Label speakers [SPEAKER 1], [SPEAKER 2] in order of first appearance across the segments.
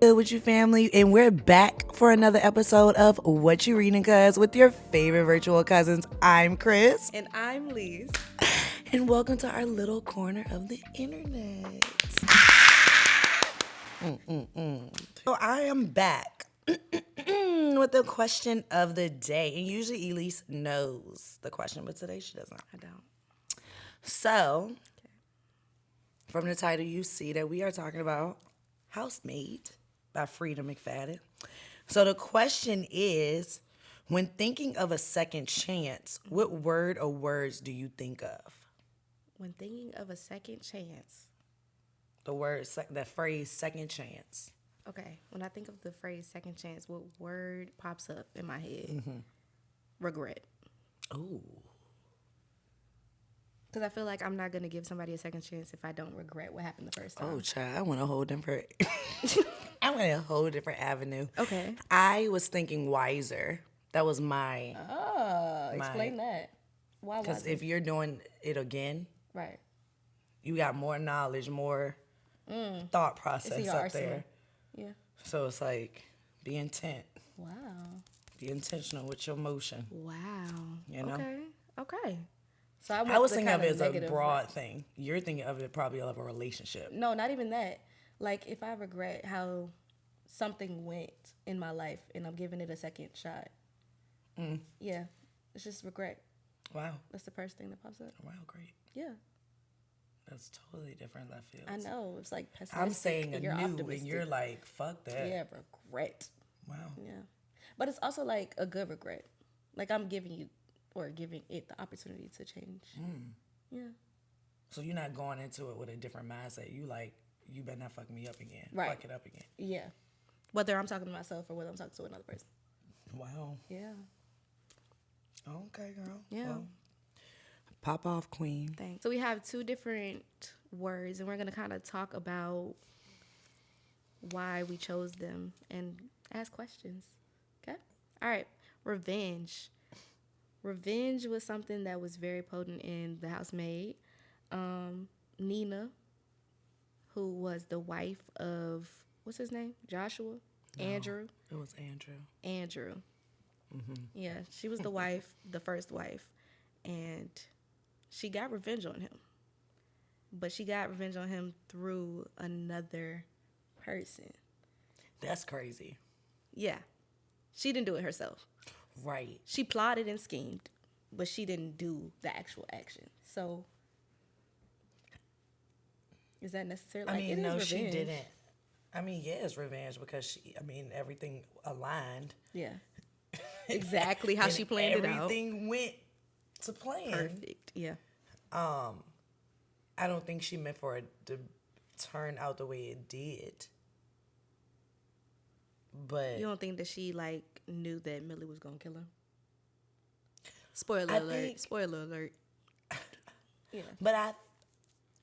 [SPEAKER 1] Good with you, family, and we're back for another episode of What You Reading Cuz with your favorite virtual cousins. I'm Chris,
[SPEAKER 2] and I'm Lise,
[SPEAKER 1] and welcome to our little corner of the internet. So I am back with the question of the day, and usually Elise knows the question, but today she doesn't.
[SPEAKER 2] I don't.
[SPEAKER 1] So, from the title, you see that we are talking about Housemaid by Frieda McFadden. So the question is, when thinking of a second chance, what word or words do you think of?
[SPEAKER 2] When thinking of a second chance.
[SPEAKER 1] The phrase second chance.
[SPEAKER 2] Okay, when I think of the phrase second chance, what word pops up in my head? Regret.
[SPEAKER 1] Ooh.
[SPEAKER 2] Because I feel like I'm not going to give somebody a second chance if I don't regret what happened the first time.
[SPEAKER 1] Oh, child, I want a whole different avenue.
[SPEAKER 2] Okay.
[SPEAKER 1] I was thinking wiser. That was my...
[SPEAKER 2] Explain that. Why was
[SPEAKER 1] Because
[SPEAKER 2] it?
[SPEAKER 1] if you're doing it again,
[SPEAKER 2] Right.
[SPEAKER 1] you got more knowledge, more thought process
[SPEAKER 2] your
[SPEAKER 1] up
[SPEAKER 2] arsenal.
[SPEAKER 1] there.
[SPEAKER 2] Yeah.
[SPEAKER 1] So it's like, be intent.
[SPEAKER 2] Wow.
[SPEAKER 1] Be intentional with your motion.
[SPEAKER 2] Wow.
[SPEAKER 1] You know?
[SPEAKER 2] Okay. So
[SPEAKER 1] I was thinking of it as a broad thing. You're thinking of it probably of a relationship.
[SPEAKER 2] No, not even that. Like, if I regret how something went in my life and I'm giving it a second shot. Yeah. It's just regret.
[SPEAKER 1] Wow.
[SPEAKER 2] That's the first thing that pops up.
[SPEAKER 1] Wow, great.
[SPEAKER 2] Yeah.
[SPEAKER 1] That's totally different left field.
[SPEAKER 2] I know. It's like pessimistic.
[SPEAKER 1] I'm saying a
[SPEAKER 2] you're
[SPEAKER 1] new,
[SPEAKER 2] optimistic.
[SPEAKER 1] and you're like, fuck that.
[SPEAKER 2] Yeah, regret.
[SPEAKER 1] Wow.
[SPEAKER 2] Yeah. But it's also like a good regret. Like, I'm giving you or giving it the opportunity to change. Yeah.
[SPEAKER 1] So you're not going into it with a different mindset. You like, you better not fuck me up again.
[SPEAKER 2] Right.
[SPEAKER 1] Fuck it up again.
[SPEAKER 2] Yeah. Whether I'm talking to myself or whether I'm talking to another person.
[SPEAKER 1] Wow.
[SPEAKER 2] Yeah.
[SPEAKER 1] Okay, girl.
[SPEAKER 2] Yeah.
[SPEAKER 1] Well, pop off, queen.
[SPEAKER 2] Thanks. So we have two different words, and we're going to kind of talk about why we chose them and ask questions. Okay? All right. Revenge. Revenge was something that was very potent in The Housemaid. Nina, who was the wife of, what's his name? Joshua?
[SPEAKER 1] No,
[SPEAKER 2] Andrew?
[SPEAKER 1] It was Andrew.
[SPEAKER 2] Andrew. Yeah, she was the wife, the first wife, and she got revenge on him. But she got revenge on him through another person.
[SPEAKER 1] That's crazy.
[SPEAKER 2] Yeah. She didn't do it herself.
[SPEAKER 1] Right.
[SPEAKER 2] She plotted and schemed, but she didn't do the actual action. So, is that necessary?
[SPEAKER 1] I
[SPEAKER 2] Like,
[SPEAKER 1] mean,
[SPEAKER 2] it is
[SPEAKER 1] no,
[SPEAKER 2] revenge.
[SPEAKER 1] she didn't. I mean, yeah, it's revenge because everything aligned.
[SPEAKER 2] Yeah. Exactly how
[SPEAKER 1] And
[SPEAKER 2] she planned it out.
[SPEAKER 1] Everything went to plan.
[SPEAKER 2] Perfect. Yeah.
[SPEAKER 1] I don't think she meant for it to turn out the way it did. But
[SPEAKER 2] You don't think that she, like, knew that Millie was going to kill her? Spoiler alert. Spoiler alert. Yeah.
[SPEAKER 1] But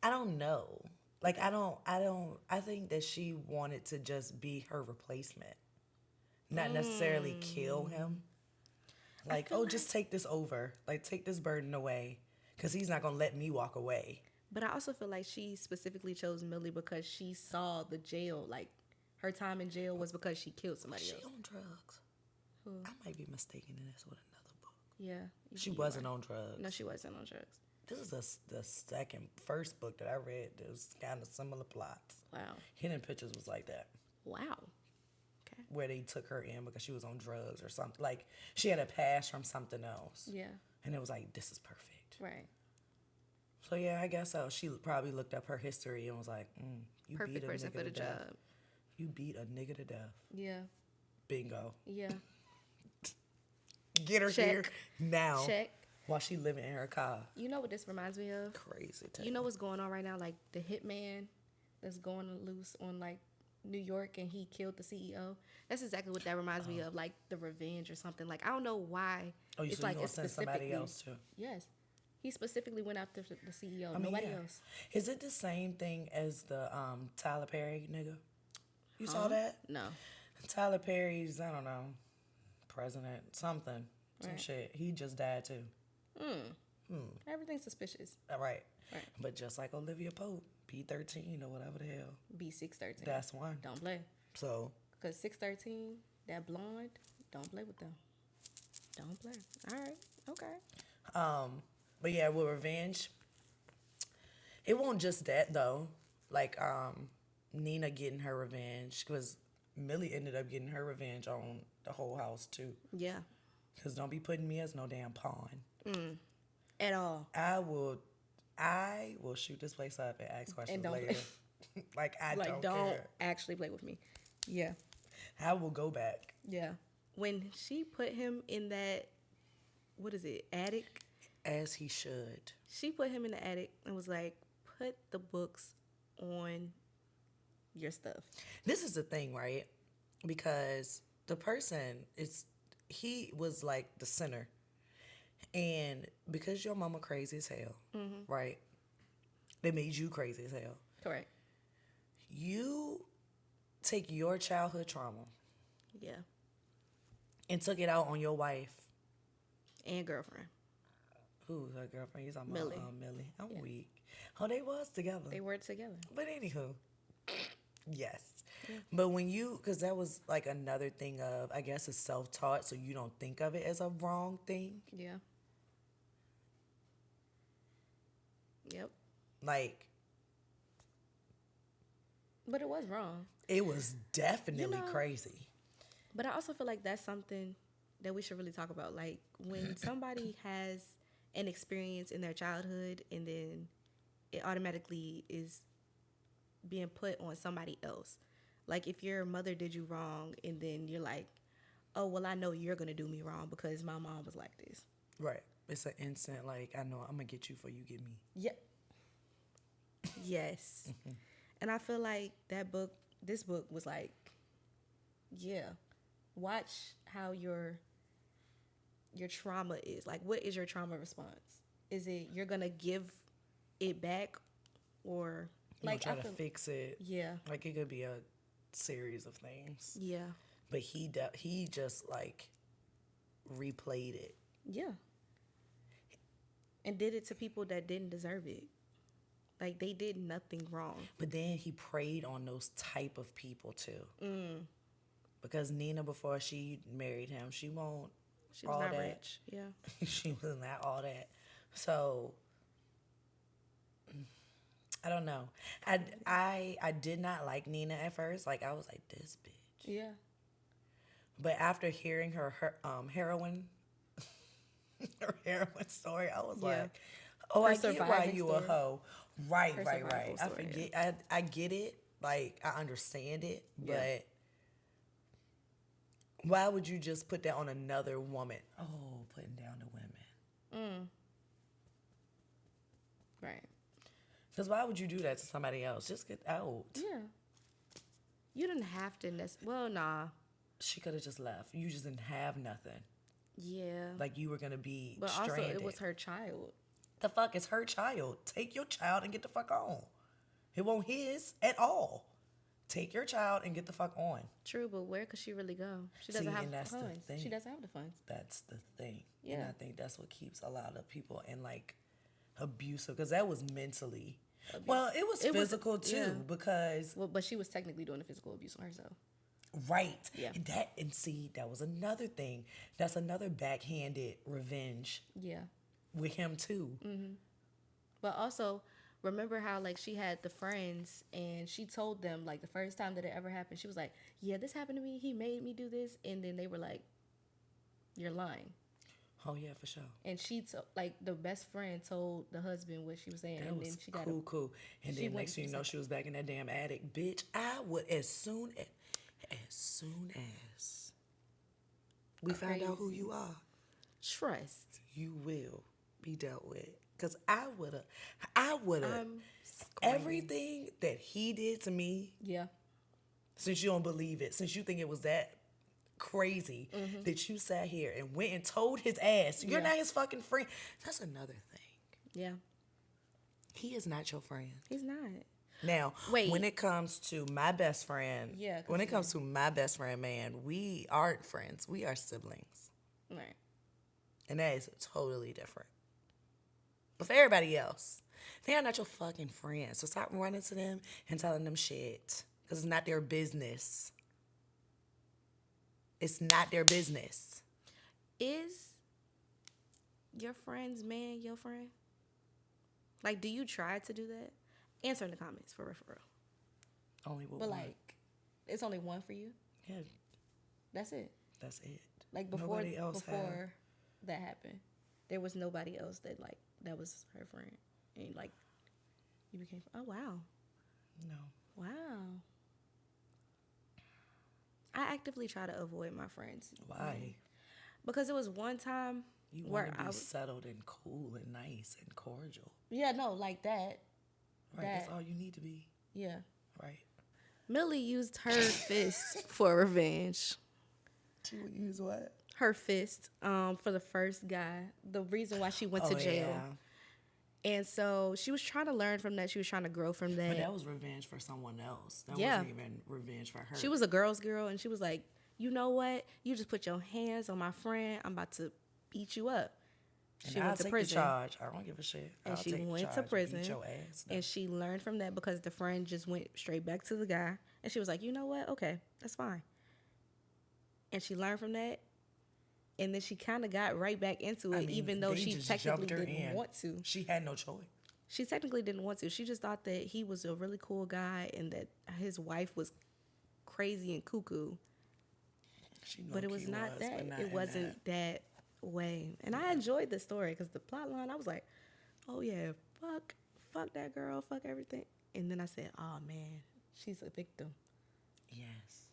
[SPEAKER 1] I don't know. Like, I think that she wanted to just be her replacement. Not necessarily kill him. Like, oh, just take this over. Like, take this burden away. Because he's not going to let me walk away.
[SPEAKER 2] But I also feel like she specifically chose Millie because she saw the jail. Like, her time in jail was because she killed somebody else.
[SPEAKER 1] She on drugs.
[SPEAKER 2] Who?
[SPEAKER 1] I might be mistaken this with another book.
[SPEAKER 2] Yeah.
[SPEAKER 1] She wasn't on drugs.
[SPEAKER 2] No, she wasn't on drugs.
[SPEAKER 1] This is the first book that I read that was kind of similar plots.
[SPEAKER 2] Wow.
[SPEAKER 1] Hidden Pictures was like that.
[SPEAKER 2] Wow. Okay.
[SPEAKER 1] Where they took her in because she was on drugs or something. Like, she had a past from something else.
[SPEAKER 2] Yeah.
[SPEAKER 1] And it was like, this is perfect.
[SPEAKER 2] Right.
[SPEAKER 1] So, yeah, I guess so. She probably looked up her history and was like, you
[SPEAKER 2] Perfect
[SPEAKER 1] beat a
[SPEAKER 2] person
[SPEAKER 1] nigga
[SPEAKER 2] for
[SPEAKER 1] to
[SPEAKER 2] the
[SPEAKER 1] death.
[SPEAKER 2] job.
[SPEAKER 1] You beat a nigga to death.
[SPEAKER 2] Yeah.
[SPEAKER 1] Bingo.
[SPEAKER 2] Yeah.
[SPEAKER 1] Get her
[SPEAKER 2] Check.
[SPEAKER 1] here now.
[SPEAKER 2] Check.
[SPEAKER 1] While she living in her car.
[SPEAKER 2] You know what this reminds me of?
[SPEAKER 1] Crazy.
[SPEAKER 2] You know what's going on right now? Like, the hitman that's going loose on, like, New York, and he killed the CEO. That's exactly what that reminds me of, like the revenge or something. Like, I don't know why.
[SPEAKER 1] Oh, you
[SPEAKER 2] it's
[SPEAKER 1] so
[SPEAKER 2] like
[SPEAKER 1] you gonna
[SPEAKER 2] it's
[SPEAKER 1] send somebody else too?
[SPEAKER 2] Yes, he specifically went after the CEO.
[SPEAKER 1] I mean,
[SPEAKER 2] Nobody
[SPEAKER 1] yeah.
[SPEAKER 2] else.
[SPEAKER 1] Is it the same thing as the Tyler Perry nigga? You saw that?
[SPEAKER 2] No.
[SPEAKER 1] Tyler Perry's, I don't know, president, some
[SPEAKER 2] Right.
[SPEAKER 1] shit. He just died too.
[SPEAKER 2] Everything's suspicious.
[SPEAKER 1] Right.
[SPEAKER 2] Right.
[SPEAKER 1] But just like Olivia Pope, B13 or whatever the hell.
[SPEAKER 2] B613.
[SPEAKER 1] That's one.
[SPEAKER 2] Don't play.
[SPEAKER 1] So,
[SPEAKER 2] Because 613, that blonde, don't play with them. Don't play. All right. Okay.
[SPEAKER 1] but yeah, with revenge, it won't just that though. Like, Nina getting her revenge because Millie ended up getting her revenge on the whole house too.
[SPEAKER 2] Yeah.
[SPEAKER 1] Because don't be putting me as no damn pawn.
[SPEAKER 2] At all.
[SPEAKER 1] I will shoot this place up and ask questions
[SPEAKER 2] don't-
[SPEAKER 1] later. Like, I
[SPEAKER 2] Like,
[SPEAKER 1] don't care.
[SPEAKER 2] actually play with me. Yeah.
[SPEAKER 1] I will go back.
[SPEAKER 2] Yeah. When she put him in that, what is it, attic?
[SPEAKER 1] As he should.
[SPEAKER 2] She put him in the attic and was like, put the books on your stuff.
[SPEAKER 1] This is the thing, right? Because the person he was like the center. And because your mama crazy as hell, right? They made you crazy as hell.
[SPEAKER 2] Correct.
[SPEAKER 1] You take your childhood trauma
[SPEAKER 2] Yeah.
[SPEAKER 1] and took it out on your wife.
[SPEAKER 2] And girlfriend.
[SPEAKER 1] Who's her girlfriend? You talking
[SPEAKER 2] Millie.
[SPEAKER 1] about Millie. I'm
[SPEAKER 2] Yeah.
[SPEAKER 1] weak. Oh, they was together.
[SPEAKER 2] They were together.
[SPEAKER 1] But anywho, yes. Yeah. But when because that was like another thing of, I guess it's self-taught, so you don't think of it as a wrong thing.
[SPEAKER 2] Yeah. Yep.
[SPEAKER 1] Like.
[SPEAKER 2] But it was wrong.
[SPEAKER 1] It was definitely crazy.
[SPEAKER 2] But I also feel like that's something that we should really talk about. Like, when somebody has an experience in their childhood and then it automatically is being put on somebody else. Like, if your mother did you wrong and then you're like, oh, well, I know you're going to do me wrong because my mom was like this.
[SPEAKER 1] Right. It's an instant, like, I know I'm going to get you before you get me.
[SPEAKER 2] Yep. Yes. And I feel like this book was like, yeah, watch how your trauma is. Like, what is your trauma response? Is it you're going to give it back, or
[SPEAKER 1] like try to fix it?
[SPEAKER 2] Yeah.
[SPEAKER 1] Like, it could be a series of things.
[SPEAKER 2] Yeah.
[SPEAKER 1] But he just like replayed it.
[SPEAKER 2] Yeah. And did it to people that didn't deserve it. Like, they did nothing wrong.
[SPEAKER 1] But then he preyed on those type of people too. Because Nina, before she married him, she was all
[SPEAKER 2] not
[SPEAKER 1] that.
[SPEAKER 2] rich. Yeah.
[SPEAKER 1] She was not all that. So I don't know. I did not like Nina at first. Like, I was like, this bitch.
[SPEAKER 2] Yeah.
[SPEAKER 1] But after hearing her heroin her heroin story, I was like, oh, I get why you a hoe. Right. I forget. I get it. Like, I understand it.
[SPEAKER 2] Yeah.
[SPEAKER 1] But why would you just put that on another woman? Oh, putting down the women.
[SPEAKER 2] Right.
[SPEAKER 1] Because why would you do that to somebody else? Just get out.
[SPEAKER 2] Yeah. You didn't have to well, nah.
[SPEAKER 1] She could have just left. You just didn't have nothing.
[SPEAKER 2] Yeah.
[SPEAKER 1] Like, you were going to be
[SPEAKER 2] but
[SPEAKER 1] stranded.
[SPEAKER 2] also, it was her child.
[SPEAKER 1] The fuck is her child? Take your child and get the fuck on. It won't his at all. Take your child and get the fuck on.
[SPEAKER 2] True, but where could she really go? She doesn't have the funds.
[SPEAKER 1] The thing.
[SPEAKER 2] She doesn't have the funds.
[SPEAKER 1] That's the thing.
[SPEAKER 2] Yeah.
[SPEAKER 1] And I think that's what keeps a lot of people in, like, abusive. Because that was mentally. Abuse. Well, it was physical too. Yeah. Because.
[SPEAKER 2] Well, but she was technically doing the physical abuse on herself.
[SPEAKER 1] Right.
[SPEAKER 2] Yeah.
[SPEAKER 1] And see, that was another thing. That's another backhanded revenge.
[SPEAKER 2] Yeah.
[SPEAKER 1] With him too.
[SPEAKER 2] Mm-hmm. But also, remember how, like, she had the friends and she told them, like, the first time that it ever happened, she was like, yeah, this happened to me. He made me do this. And then they were like, you're lying.
[SPEAKER 1] Oh, yeah, for sure.
[SPEAKER 2] And she, like, the best friend told the husband what she was saying.
[SPEAKER 1] That
[SPEAKER 2] and
[SPEAKER 1] was
[SPEAKER 2] then she got
[SPEAKER 1] cool. And then next thing you know, she was back in that damn attic. Bitch, I would, as soon as we find out who you are,
[SPEAKER 2] trust,
[SPEAKER 1] you will be dealt with. Because I would have, everything that he did to me.
[SPEAKER 2] Yeah.
[SPEAKER 1] Since you don't believe it, since you think it was that crazy that you sat here and went and told his ass, you're not his fucking friend. That's another thing.
[SPEAKER 2] Yeah.
[SPEAKER 1] He is not your friend.
[SPEAKER 2] He's not.
[SPEAKER 1] Now, when it comes to my best friend, when it comes to my best friend, man, we aren't friends. We are siblings.
[SPEAKER 2] Right.
[SPEAKER 1] And that is totally different. But for everybody else, they are not your fucking friends. So stop running to them and telling them shit. Because it's not their business. It's not their business.
[SPEAKER 2] Is your friend's man your friend? Like, do you try to do that? Answer in the comments for real.
[SPEAKER 1] Only with
[SPEAKER 2] But
[SPEAKER 1] one.
[SPEAKER 2] like, it's only one for you.
[SPEAKER 1] Yeah,
[SPEAKER 2] That's it.
[SPEAKER 1] that's it.
[SPEAKER 2] Like before
[SPEAKER 1] Nobody else
[SPEAKER 2] before that happened, there was nobody else that was her friend, and like you became. Oh wow,
[SPEAKER 1] No.
[SPEAKER 2] wow. I actively try to avoid my friends.
[SPEAKER 1] Why?
[SPEAKER 2] Because it was one time
[SPEAKER 1] You
[SPEAKER 2] where
[SPEAKER 1] want to
[SPEAKER 2] I
[SPEAKER 1] be
[SPEAKER 2] was.
[SPEAKER 1] settled and cool and nice and cordial.
[SPEAKER 2] Yeah, no, like that.
[SPEAKER 1] Right, that's all you need to be.
[SPEAKER 2] Yeah.
[SPEAKER 1] Right.
[SPEAKER 2] Millie used her fist for revenge.
[SPEAKER 1] She would use what?
[SPEAKER 2] Her fist for the first guy. The reason why she went to jail.
[SPEAKER 1] Yeah.
[SPEAKER 2] And so she was trying to learn from that. She was trying to grow from that.
[SPEAKER 1] But that was revenge for someone else. That
[SPEAKER 2] Yeah.
[SPEAKER 1] wasn't even revenge for her.
[SPEAKER 2] She was a girl's girl, and she was like, you know what? You just put your hands on my friend. I'm about to beat you up.
[SPEAKER 1] And
[SPEAKER 2] She
[SPEAKER 1] I'll
[SPEAKER 2] went to
[SPEAKER 1] take
[SPEAKER 2] prison.
[SPEAKER 1] the charge. I don't give a shit.
[SPEAKER 2] And
[SPEAKER 1] I'll
[SPEAKER 2] she
[SPEAKER 1] take
[SPEAKER 2] went
[SPEAKER 1] the
[SPEAKER 2] to
[SPEAKER 1] charge,
[SPEAKER 2] prison.
[SPEAKER 1] Beat your ass.
[SPEAKER 2] And she learned from that because the friend just went straight back to the guy. And she was like, you know what? Okay, that's fine. And she learned from that. And then she kind of got right back into it, even though she technically didn't want to.
[SPEAKER 1] She had no choice.
[SPEAKER 2] She technically didn't want to. She just thought that he was a really cool guy and that his wife was crazy and cuckoo. But it was not that. It wasn't that way. And I enjoyed the story because the plot line, I was like, oh yeah, fuck that girl, fuck everything. And then I said, oh man, she's a victim.
[SPEAKER 1] Yes.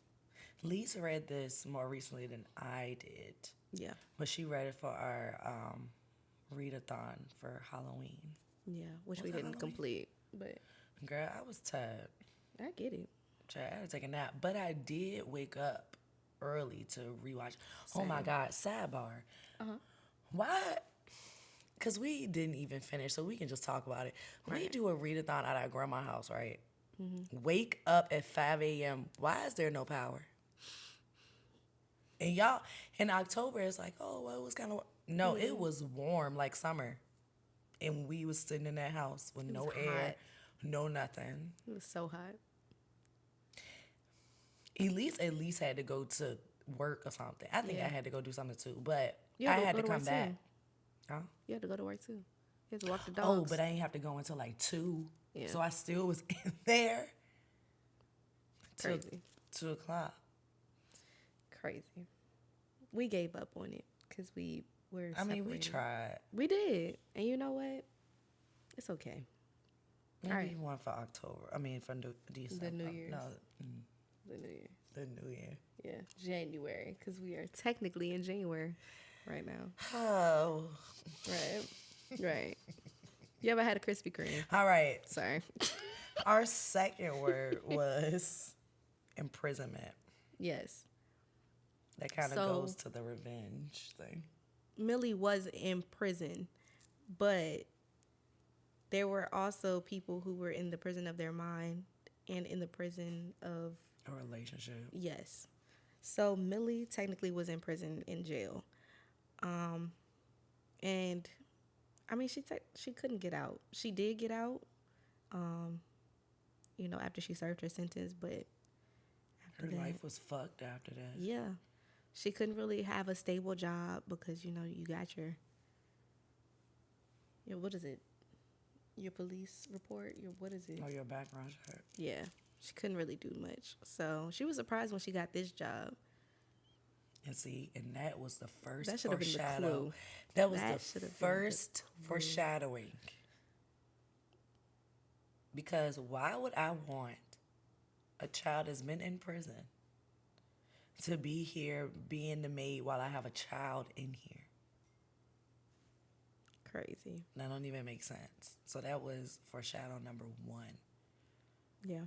[SPEAKER 1] Lisa read this more recently than I did.
[SPEAKER 2] Yeah.
[SPEAKER 1] But she read it for our readathon for Halloween.
[SPEAKER 2] Yeah, which we didn't complete. But
[SPEAKER 1] girl, I was tired.
[SPEAKER 2] I get it.
[SPEAKER 1] I had to take a nap. But I did wake up early to rewatch. Same. Oh my God, sidebar. Why? Because we didn't even finish, so we can just talk about it. Right. We do a readathon at our grandma's house, right? Mm-hmm. Wake up at 5 a.m. Why is there no power? And y'all, in October, it's like, oh, well, it was kind of... No, it was warm, like summer. And we was sitting in that house with no air, no nothing.
[SPEAKER 2] It was so hot.
[SPEAKER 1] Elise at least had to go to work or something. I think I had to go do something too, but I had to come back. Huh?
[SPEAKER 2] You had to go to work too. You had to walk the dogs.
[SPEAKER 1] Oh, but I didn't have to go until like 2. Yeah. So I still was in there.
[SPEAKER 2] Crazy.
[SPEAKER 1] 2 o'clock.
[SPEAKER 2] Crazy. We gave up on it because we were separated.
[SPEAKER 1] I mean, we tried.
[SPEAKER 2] We did. And you know what? It's okay.
[SPEAKER 1] Maybe one for October. I mean, for December.
[SPEAKER 2] The New Year's.
[SPEAKER 1] No.
[SPEAKER 2] The New Year.
[SPEAKER 1] The New Year.
[SPEAKER 2] Yeah, January, because we are technically in January right now.
[SPEAKER 1] Oh.
[SPEAKER 2] Right. You ever had a Krispy Kreme?
[SPEAKER 1] All right.
[SPEAKER 2] Sorry.
[SPEAKER 1] Our second word was imprisonment.
[SPEAKER 2] Yes.
[SPEAKER 1] That kind of goes to the revenge thing.
[SPEAKER 2] Millie was in prison, but there were also people who were in the prison of their mind and in the prison of
[SPEAKER 1] a relationship.
[SPEAKER 2] Yes. So Millie technically was in prison, in jail. And I mean, she couldn't get out. She did get out, after she served her sentence, but
[SPEAKER 1] her life was fucked after that.
[SPEAKER 2] Yeah. She couldn't really have a stable job because, you got your what is it? Your police report? What is it?
[SPEAKER 1] Oh, your background check.
[SPEAKER 2] Yeah. She couldn't really do much. So she was surprised when she got this job.
[SPEAKER 1] And see, and that was the first
[SPEAKER 2] that should have been the clue.
[SPEAKER 1] That was the first foreshadowing. Because why would I want a child that's been in prison to be here being the maid while I have a child in here?
[SPEAKER 2] Crazy.
[SPEAKER 1] That don't even make sense. So that was foreshadow number 1.
[SPEAKER 2] Yeah.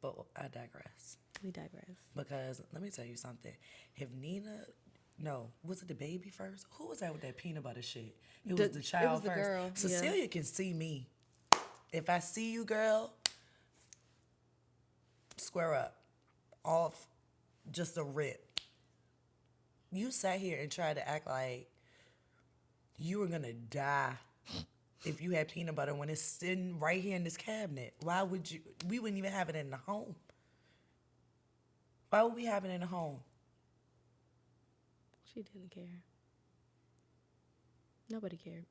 [SPEAKER 1] But I digress.
[SPEAKER 2] We digress.
[SPEAKER 1] Because let me tell you something. If was it the baby first? Who was that with that peanut butter shit? It was the child
[SPEAKER 2] it was the
[SPEAKER 1] first.
[SPEAKER 2] girl.
[SPEAKER 1] Cecilia can see me. If I see you, girl, square up. Off just a rip. You sat here and tried to act like you were going to die if you had peanut butter when it's sitting right here in this cabinet. Why would you? We wouldn't even have it in the home. Why would we have it in the home?
[SPEAKER 2] She didn't care. Nobody cared.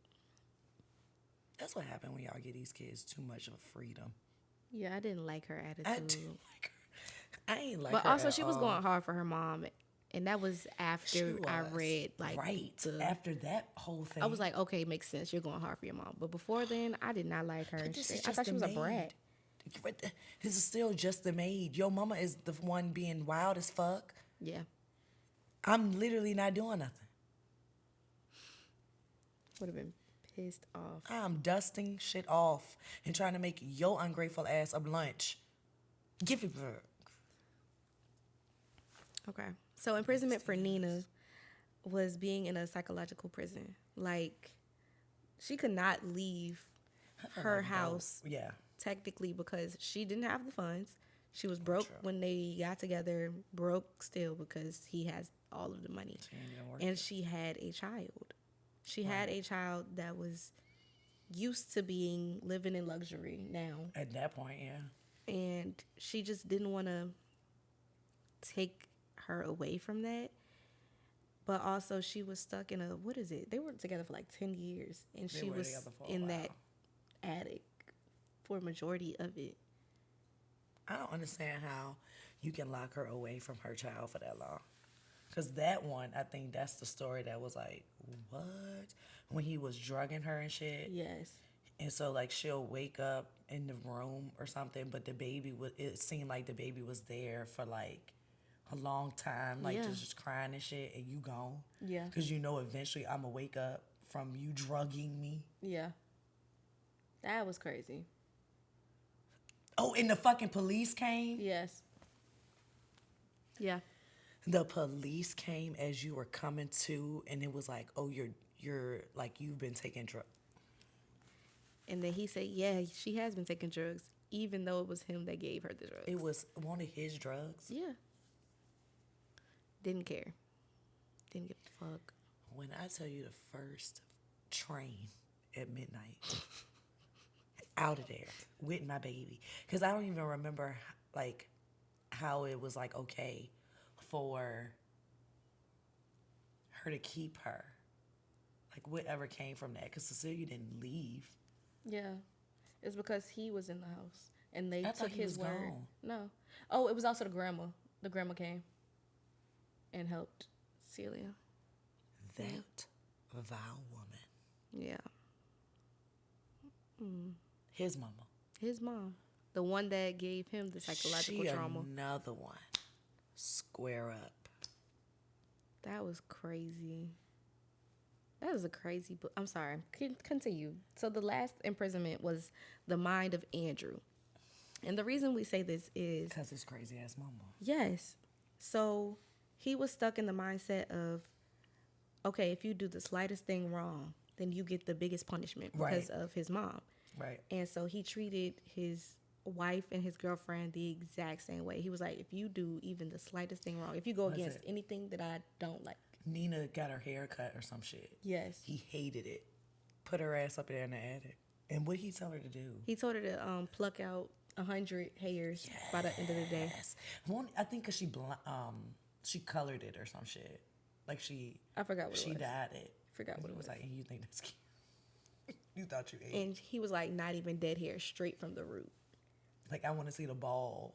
[SPEAKER 1] That's what happened when y'all get these kids too much of freedom.
[SPEAKER 2] Yeah, I didn't like her attitude.
[SPEAKER 1] I do like her. I ain't like
[SPEAKER 2] But
[SPEAKER 1] her
[SPEAKER 2] also,
[SPEAKER 1] at
[SPEAKER 2] she was
[SPEAKER 1] all.
[SPEAKER 2] going hard for her mom, and that was
[SPEAKER 1] She
[SPEAKER 2] after I
[SPEAKER 1] was.
[SPEAKER 2] read like
[SPEAKER 1] Right.
[SPEAKER 2] the.
[SPEAKER 1] After that whole thing.
[SPEAKER 2] I was like, okay, makes sense. You're going hard for your mom. But before then, I did not like her.
[SPEAKER 1] But this is
[SPEAKER 2] I
[SPEAKER 1] just
[SPEAKER 2] thought she
[SPEAKER 1] the
[SPEAKER 2] was a
[SPEAKER 1] maid.
[SPEAKER 2] brat.
[SPEAKER 1] This is still just the maid. Your mama is the one being wild as fuck.
[SPEAKER 2] Yeah,
[SPEAKER 1] I'm literally not doing nothing.
[SPEAKER 2] would have been pissed off.
[SPEAKER 1] I'm dusting shit off and trying to make your ungrateful ass up lunch. Give it back.
[SPEAKER 2] Okay, so imprisonment for Nina was being in a psychological prison. Like, she could not leave her house
[SPEAKER 1] Yeah.
[SPEAKER 2] technically because she didn't have the funds. She was broke when they got together, broke still because he has all of the money.
[SPEAKER 1] She ain't even work.
[SPEAKER 2] And she had a child. She had a child that was used to living in luxury now.
[SPEAKER 1] At that point, yeah.
[SPEAKER 2] And she just didn't want to take her away from that. But also, she was stuck in a, what is it? They were together for like 10 years. And she
[SPEAKER 1] were
[SPEAKER 2] was
[SPEAKER 1] together for a
[SPEAKER 2] in
[SPEAKER 1] while.
[SPEAKER 2] that attic for a majority of it.
[SPEAKER 1] I don't understand how you can lock her away from her child for that long. Because that one, I think that's the story that was like, what? When he was drugging her and shit.
[SPEAKER 2] Yes.
[SPEAKER 1] And so, like, she'll wake up in the room or something, but the baby it seemed like the baby was there for, like, a long time, like,
[SPEAKER 2] Yeah.
[SPEAKER 1] just crying and shit, and you gone.
[SPEAKER 2] Yeah.
[SPEAKER 1] Because you know eventually I'm going to wake up from you drugging me.
[SPEAKER 2] Yeah. That was crazy.
[SPEAKER 1] Oh, and the fucking police came?
[SPEAKER 2] Yes. Yeah.
[SPEAKER 1] The police came as you were coming to, and it was like, oh, you're like, you've been taking drugs.
[SPEAKER 2] And then he said, yeah, she has been taking drugs, even though it was him that gave her the drugs.
[SPEAKER 1] It was one of his drugs?
[SPEAKER 2] Yeah. Didn't care. Didn't give a fuck.
[SPEAKER 1] When I tell you the first train at midnight, out of there with my baby. Because I don't even remember, like, how it was, like, okay for her to keep her. Like, whatever came from that. Because Cecilia didn't leave.
[SPEAKER 2] Yeah. It's because he was in the house. And they
[SPEAKER 1] I thought
[SPEAKER 2] took
[SPEAKER 1] he
[SPEAKER 2] his
[SPEAKER 1] was
[SPEAKER 2] word.
[SPEAKER 1] gone.
[SPEAKER 2] No. Oh, it was also the grandma. The grandma came and helped Celia.
[SPEAKER 1] That vile woman.
[SPEAKER 2] Yeah.
[SPEAKER 1] His mama.
[SPEAKER 2] His mom. The one that gave him the psychological trauma.
[SPEAKER 1] Another one. Square up.
[SPEAKER 2] That was crazy. That was a crazy book. I'm sorry. Continue. So the last imprisonment was the mind of Andrew. And the reason we say this is...
[SPEAKER 1] Because his crazy ass mama.
[SPEAKER 2] Yes. So he was stuck in the mindset of, okay, if you do the slightest thing wrong, then you get the biggest punishment because of his mom.
[SPEAKER 1] Right.
[SPEAKER 2] And so he treated his wife and his girlfriend the exact same way. He was like, if you do even the slightest thing wrong, if you go against anything that I don't like.
[SPEAKER 1] Nina got her hair cut or some shit.
[SPEAKER 2] Yes.
[SPEAKER 1] He hated it. Put her ass up there in the attic. And what did he tell her to do?
[SPEAKER 2] He told her to pluck out 100 hairs by the end of the day.
[SPEAKER 1] Yes. I think because she colored it or some shit. Like
[SPEAKER 2] I forgot what it was.
[SPEAKER 1] She dyed it.
[SPEAKER 2] Forgot what it was.
[SPEAKER 1] Like, and you think that's cute? You thought you ate.
[SPEAKER 2] And he was like, not even dead hair, straight from the root.
[SPEAKER 1] Like, I want to see the bald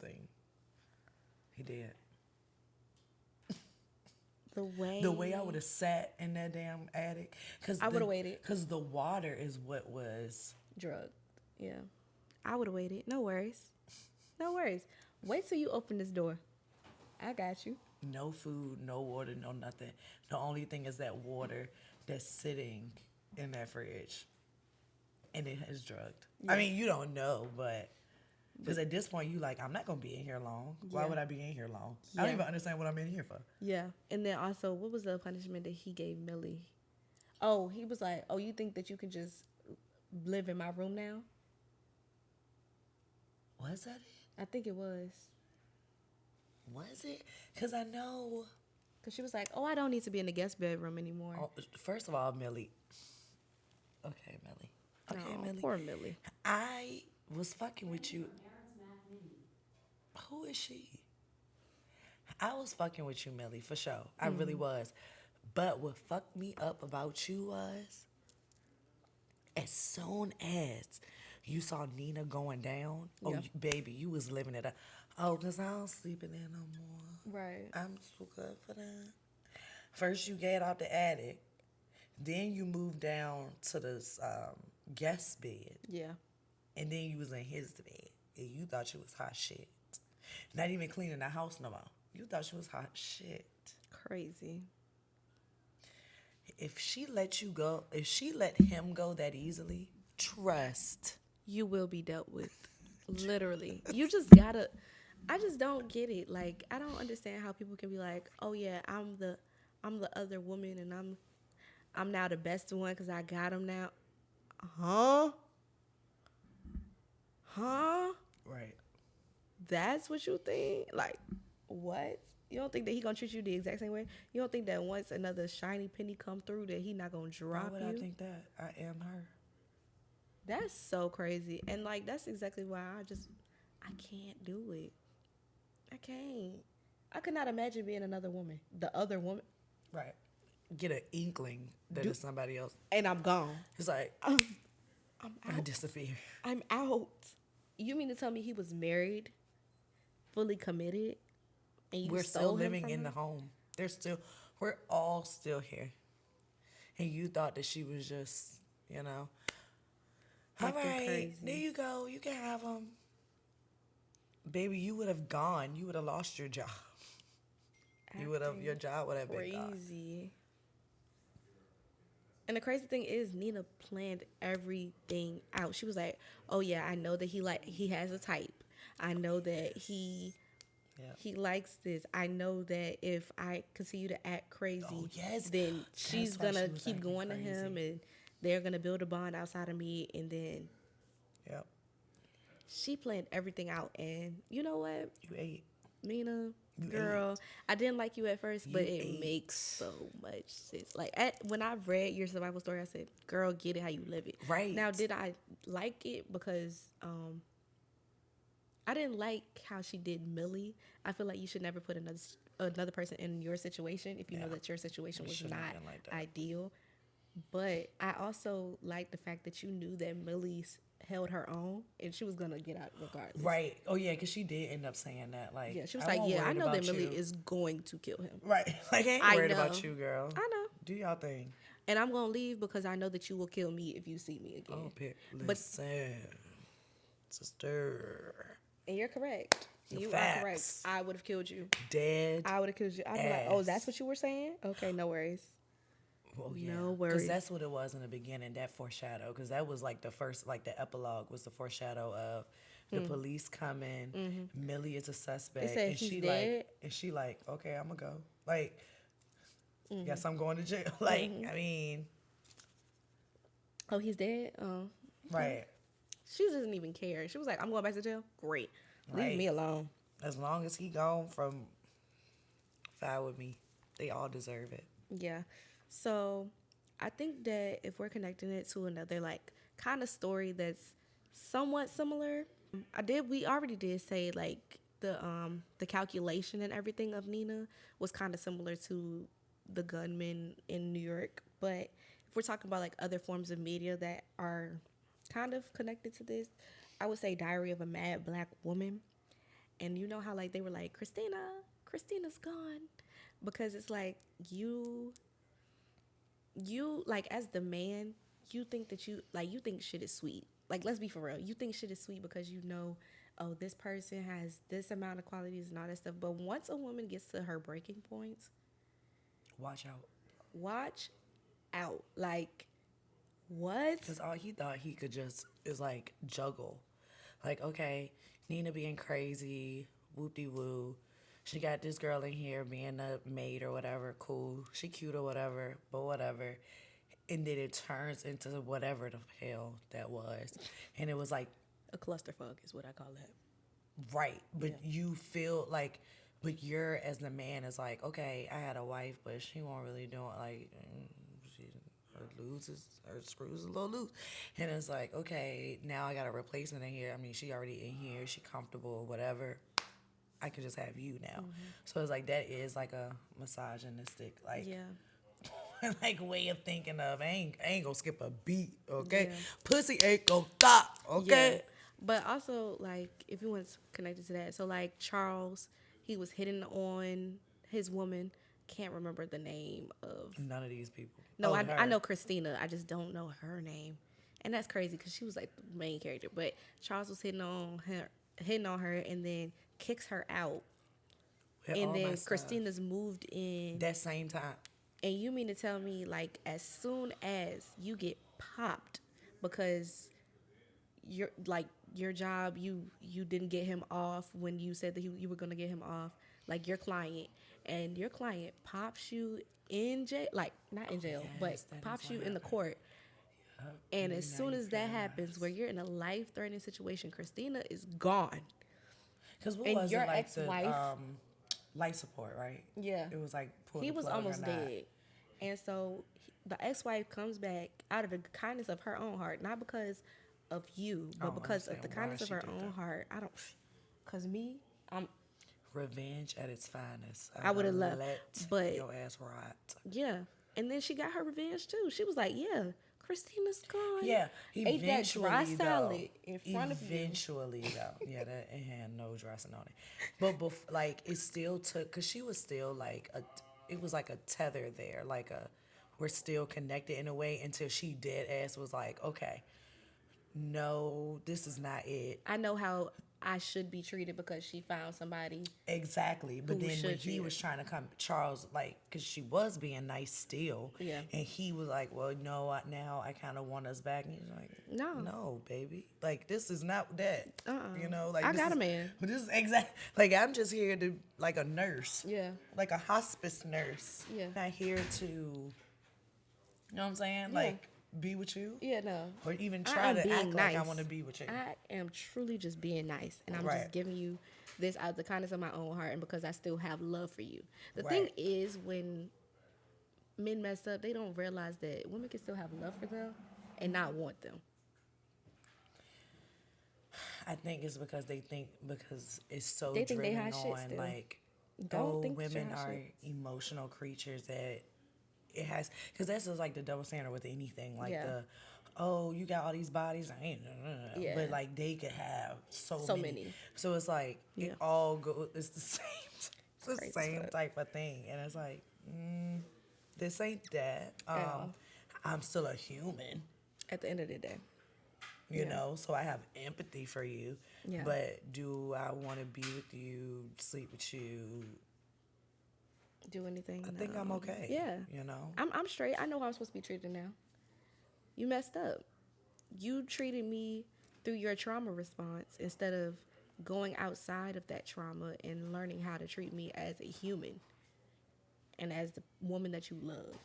[SPEAKER 1] thing. He did. The way I would have sat in that damn attic.
[SPEAKER 2] I would have waited.
[SPEAKER 1] Because the water is what was...
[SPEAKER 2] Drugged. Yeah. I would have waited. No worries. No worries. Wait till you open this door. I got you.
[SPEAKER 1] No food, no water, no nothing. The only thing is that water that's sitting in that fridge. And it is drugged. Yeah. I mean, you don't know, but... Because at this point, you like, I'm not going to be in here long. Why would I be in here long? I don't even understand what I'm in here for.
[SPEAKER 2] Yeah. And then also, what was the punishment that he gave Millie? Oh, he was like, oh, you think that you can just live in my room now?
[SPEAKER 1] Was that it?
[SPEAKER 2] I think it was.
[SPEAKER 1] Was it? Because I know...
[SPEAKER 2] Because she was like, oh, I don't need to be in the guest bedroom anymore.
[SPEAKER 1] Oh, first of all, Millie. Okay, Millie. Okay, Millie.
[SPEAKER 2] Poor Millie.
[SPEAKER 1] I was fucking with you. Who is she? I was fucking with you, Millie, for sure. I really was. But what fucked me up about you was, as soon as you saw Nina going down, oh,
[SPEAKER 2] Yeah.
[SPEAKER 1] baby, you was living it up. Oh, because I don't sleep in there no more.
[SPEAKER 2] Right.
[SPEAKER 1] I'm too good for that. First, you get out the attic. Then you moved down to this guest bed.
[SPEAKER 2] Yeah.
[SPEAKER 1] And then you was in his bed. And you thought you was hot shit. Not even cleaning the house no more. You thought you was hot shit.
[SPEAKER 2] Crazy.
[SPEAKER 1] If she let you go, if she let him go that easily, trust.
[SPEAKER 2] You will be dealt with. Literally. You just gotta. I just don't get it. Like, I don't understand how people can be like, oh yeah, I'm the other woman and I'm now the best one because I got him now. Huh? Huh?
[SPEAKER 1] Right.
[SPEAKER 2] That's what you think? Like, what? You don't think that he gonna treat you the exact same way? You don't think that once another shiny penny come through that he not gonna
[SPEAKER 1] Why
[SPEAKER 2] drop
[SPEAKER 1] would
[SPEAKER 2] you?
[SPEAKER 1] I think that? I am her.
[SPEAKER 2] That's so crazy. And like that's exactly why I can't do it. I can't. I could not imagine being another woman. The other woman.
[SPEAKER 1] Right. Get an inkling that it's somebody else.
[SPEAKER 2] And I'm gone.
[SPEAKER 1] It's like,
[SPEAKER 2] I'm
[SPEAKER 1] I
[SPEAKER 2] out.
[SPEAKER 1] disappear.
[SPEAKER 2] I'm out. You mean to tell me he was married, fully committed, and you
[SPEAKER 1] We're still
[SPEAKER 2] stole him
[SPEAKER 1] living
[SPEAKER 2] from
[SPEAKER 1] in
[SPEAKER 2] her?
[SPEAKER 1] the home. We're all still here. And you thought that she was just, you know, all
[SPEAKER 2] Acting
[SPEAKER 1] right, there
[SPEAKER 2] crazy.
[SPEAKER 1] you go. You can have him. Baby, you would have gone. You would have lost your job. Your
[SPEAKER 2] Acting
[SPEAKER 1] job would have been gone.
[SPEAKER 2] crazy. And the crazy thing is, Nina planned everything out. She was like, "Oh yeah, I know that he has a type. I know that
[SPEAKER 1] Yeah.
[SPEAKER 2] he likes this. I know that if I continue to act crazy,
[SPEAKER 1] Oh, yes.
[SPEAKER 2] then
[SPEAKER 1] That's
[SPEAKER 2] she's
[SPEAKER 1] why she
[SPEAKER 2] gonna
[SPEAKER 1] was
[SPEAKER 2] keep
[SPEAKER 1] acting
[SPEAKER 2] going to him,
[SPEAKER 1] crazy.
[SPEAKER 2] and they're gonna build a bond outside of me. And then
[SPEAKER 1] Yep.
[SPEAKER 2] she planned everything out. And you know what,
[SPEAKER 1] You ate.
[SPEAKER 2] Nina,
[SPEAKER 1] You
[SPEAKER 2] girl, I didn't like you at first, but
[SPEAKER 1] You
[SPEAKER 2] it
[SPEAKER 1] ate.
[SPEAKER 2] makes so much sense. Like when I read your survival story, I said, "Girl, get it how you live it."
[SPEAKER 1] Right.
[SPEAKER 2] Now, did I like it because I didn't like how she did Millie. I feel like you should never put another person in your situation if you know
[SPEAKER 1] Yeah.
[SPEAKER 2] that your situation
[SPEAKER 1] It
[SPEAKER 2] was
[SPEAKER 1] shouldn't
[SPEAKER 2] not
[SPEAKER 1] have been like that.
[SPEAKER 2] ideal. But I also like the fact that you knew that Millie held her own and she was gonna get out regardless.
[SPEAKER 1] Right. Oh, yeah, because she did end up saying that. Like,
[SPEAKER 2] Yeah, she was
[SPEAKER 1] I
[SPEAKER 2] like,
[SPEAKER 1] won't
[SPEAKER 2] "Yeah, I
[SPEAKER 1] worried
[SPEAKER 2] know that
[SPEAKER 1] about
[SPEAKER 2] Millie
[SPEAKER 1] you.
[SPEAKER 2] is going to kill him.
[SPEAKER 1] Right. Like, I ain't
[SPEAKER 2] I
[SPEAKER 1] worried
[SPEAKER 2] know,
[SPEAKER 1] about you, girl.
[SPEAKER 2] I know,
[SPEAKER 1] Do y'all thing.
[SPEAKER 2] and I'm gonna leave because I know that you will kill me if you see me again."
[SPEAKER 1] Oh,
[SPEAKER 2] But
[SPEAKER 1] listen, sister.
[SPEAKER 2] and you're correct.
[SPEAKER 1] The
[SPEAKER 2] You are correct.
[SPEAKER 1] facts.
[SPEAKER 2] I would have killed you.
[SPEAKER 1] Dead.
[SPEAKER 2] I would have killed you. I'd be like, "Oh, that's
[SPEAKER 1] ass.
[SPEAKER 2] what you were saying? Okay, no worries."
[SPEAKER 1] Oh, yeah.
[SPEAKER 2] No
[SPEAKER 1] Because
[SPEAKER 2] worries.
[SPEAKER 1] that's what it was in the beginning, that foreshadow. Because that was like the first, like the epilogue was the foreshadow of the police coming. Millie is a suspect.
[SPEAKER 2] It said
[SPEAKER 1] and
[SPEAKER 2] he's
[SPEAKER 1] she
[SPEAKER 2] dead.
[SPEAKER 1] like, okay, I'm going to go. Like, guess I'm going to jail. Like, I mean,
[SPEAKER 2] Oh, he's dead. Oh,
[SPEAKER 1] right.
[SPEAKER 2] she doesn't even care. She was like, "I'm going back to jail. Great, leave
[SPEAKER 1] Right.
[SPEAKER 2] me alone."
[SPEAKER 1] As long as he gone from fire with me, they all deserve it.
[SPEAKER 2] Yeah. So I think that if we're connecting it to another like kind of story that's somewhat similar, we already did say like the calculation and everything of Nina was kind of similar to the gunman in New York. But if we're talking about like other forms of media that are kind of connected to this, I would say Diary of a Mad Black Woman. And you know how like they were like, Christina's gone. Because it's like you like as the man, you think that you think shit is sweet. Like let's be for real. You think shit is sweet because you know, oh, this person has this amount of qualities and all that stuff. But once a woman gets to her breaking points,
[SPEAKER 1] Watch out.
[SPEAKER 2] watch out. Like what?
[SPEAKER 1] Because all he thought he could just is like juggle. Like, okay, Nina being crazy, whoop-de-woo. She got this girl in here being a maid or whatever, cool. She cute or whatever, but whatever. And then it turns into whatever the hell that was. And it was like,
[SPEAKER 2] A clusterfuck is what I call that.
[SPEAKER 1] right. But you feel like, but you're as the man is like, okay, I had a wife, but she won't really do it. Like, she, her screws a little loose. And it's like, okay, now I got a replacement in here. I mean, she already in here. She comfortable, whatever. I could just have you now. So it's like that is like a misogynistic like
[SPEAKER 2] Yeah.
[SPEAKER 1] like way of thinking of. I ain't gonna skip a beat, okay?
[SPEAKER 2] Yeah.
[SPEAKER 1] Pussy ain't gonna stop,
[SPEAKER 2] Yeah.
[SPEAKER 1] okay?
[SPEAKER 2] But also, like, if you want to connect it to that, so like Charles, he was hitting on his woman. Can't remember the name of.
[SPEAKER 1] None of these people.
[SPEAKER 2] No,
[SPEAKER 1] Oh,
[SPEAKER 2] I
[SPEAKER 1] her.
[SPEAKER 2] know Christina. I just don't know her name, and that's crazy because she was like the main character. But Charles was hitting on her, and then kicks her out,
[SPEAKER 1] With
[SPEAKER 2] and
[SPEAKER 1] all my
[SPEAKER 2] then
[SPEAKER 1] stuff.
[SPEAKER 2] Christina's moved in.
[SPEAKER 1] That same time.
[SPEAKER 2] And you mean to tell me, like, as soon as you get popped because your like your job, you didn't get him off when you said that you were gonna get him off, like your client pops you in jail, like not in jail, but
[SPEAKER 1] Yes, that is
[SPEAKER 2] pops
[SPEAKER 1] what
[SPEAKER 2] you in the
[SPEAKER 1] happened.
[SPEAKER 2] court. And as
[SPEAKER 1] Now
[SPEAKER 2] soon
[SPEAKER 1] you
[SPEAKER 2] as that happens, where you're in a life threatening situation, Christina is gone,
[SPEAKER 1] Because what
[SPEAKER 2] and
[SPEAKER 1] was
[SPEAKER 2] your
[SPEAKER 1] it like
[SPEAKER 2] ex-wife,
[SPEAKER 1] life support, right?
[SPEAKER 2] yeah,
[SPEAKER 1] It was like pull
[SPEAKER 2] he
[SPEAKER 1] the
[SPEAKER 2] was
[SPEAKER 1] plug or
[SPEAKER 2] almost
[SPEAKER 1] not.
[SPEAKER 2] dead. And so the ex-wife comes back out of the kindness of her own heart, not because of you,
[SPEAKER 1] I
[SPEAKER 2] but
[SPEAKER 1] don't
[SPEAKER 2] because of
[SPEAKER 1] understand
[SPEAKER 2] the
[SPEAKER 1] why
[SPEAKER 2] kindness of
[SPEAKER 1] she
[SPEAKER 2] her
[SPEAKER 1] did
[SPEAKER 2] own
[SPEAKER 1] that.
[SPEAKER 2] heart. I don't, cause me,
[SPEAKER 1] Revenge at its finest.
[SPEAKER 2] I would have left,
[SPEAKER 1] Let
[SPEAKER 2] but
[SPEAKER 1] your ass rot.
[SPEAKER 2] yeah. And then she got her revenge too. She was like, "Yeah, Christina's gone.
[SPEAKER 1] Yeah,
[SPEAKER 2] Ate that dry
[SPEAKER 1] eventually though.
[SPEAKER 2] salad in front of you."
[SPEAKER 1] Eventually though, yeah, that it had no dressing on it. But like it still took, cause she was still like it was like a tether there, like we're still connected in a way until she dead ass was like, okay, no, this is not it.
[SPEAKER 2] I know how I should be treated because she found somebody
[SPEAKER 1] Exactly. But
[SPEAKER 2] who
[SPEAKER 1] then when
[SPEAKER 2] should
[SPEAKER 1] he
[SPEAKER 2] treat
[SPEAKER 1] was
[SPEAKER 2] her.
[SPEAKER 1] trying to come, Charles, like, because she was being nice still.
[SPEAKER 2] Yeah.
[SPEAKER 1] And he was like, well, no, now I kind of want us back. And he's like,
[SPEAKER 2] No.
[SPEAKER 1] no, baby. Like, this is not that. You know, like,
[SPEAKER 2] I
[SPEAKER 1] this
[SPEAKER 2] got
[SPEAKER 1] is,
[SPEAKER 2] a man.
[SPEAKER 1] But this is exact. Like, I'm just here to, like, a nurse.
[SPEAKER 2] Yeah.
[SPEAKER 1] Like a hospice nurse.
[SPEAKER 2] Yeah.
[SPEAKER 1] Not here to, you know what I'm saying?
[SPEAKER 2] Yeah.
[SPEAKER 1] Like, be with you.
[SPEAKER 2] Yeah, no.
[SPEAKER 1] Or even
[SPEAKER 2] I
[SPEAKER 1] try
[SPEAKER 2] am
[SPEAKER 1] to
[SPEAKER 2] being
[SPEAKER 1] act like I
[SPEAKER 2] nice.
[SPEAKER 1] want to be with you.
[SPEAKER 2] I am truly just being nice, and I'm
[SPEAKER 1] Right.
[SPEAKER 2] just giving you this out of the kindness of my own heart, and because I still have love for you. The thing
[SPEAKER 1] Right.
[SPEAKER 2] is, when men mess up, they don't realize that women can still have love for them and not want them.
[SPEAKER 1] I think it's because they think because it's so
[SPEAKER 2] They think they
[SPEAKER 1] driven
[SPEAKER 2] hot shit
[SPEAKER 1] on
[SPEAKER 2] still.
[SPEAKER 1] like,
[SPEAKER 2] Don't think that you're
[SPEAKER 1] women
[SPEAKER 2] hot
[SPEAKER 1] are
[SPEAKER 2] shit.
[SPEAKER 1] emotional creatures that it has because that's just like the double standard with anything like
[SPEAKER 2] Yeah.
[SPEAKER 1] you got all these bodies I ain't
[SPEAKER 2] Yeah.
[SPEAKER 1] but like they could have so
[SPEAKER 2] So
[SPEAKER 1] many.
[SPEAKER 2] many.
[SPEAKER 1] So it's like
[SPEAKER 2] Yeah.
[SPEAKER 1] it all goes it's the same it's the
[SPEAKER 2] Crazy
[SPEAKER 1] same
[SPEAKER 2] fuck.
[SPEAKER 1] type of thing and it's like this ain't that
[SPEAKER 2] Yeah.
[SPEAKER 1] I'm still a human.
[SPEAKER 2] At the end of the day.
[SPEAKER 1] You
[SPEAKER 2] Yeah.
[SPEAKER 1] know, so I have empathy for you.
[SPEAKER 2] Yeah.
[SPEAKER 1] But do I want to be with you, sleep with you?
[SPEAKER 2] Do anything.
[SPEAKER 1] I think I'm okay.
[SPEAKER 2] Yeah.
[SPEAKER 1] You know?
[SPEAKER 2] I'm straight. I know how I'm supposed to be treated now. You messed up. You treated me through your trauma response instead of going outside of that trauma and learning how to treat me as a human and as the woman that you love.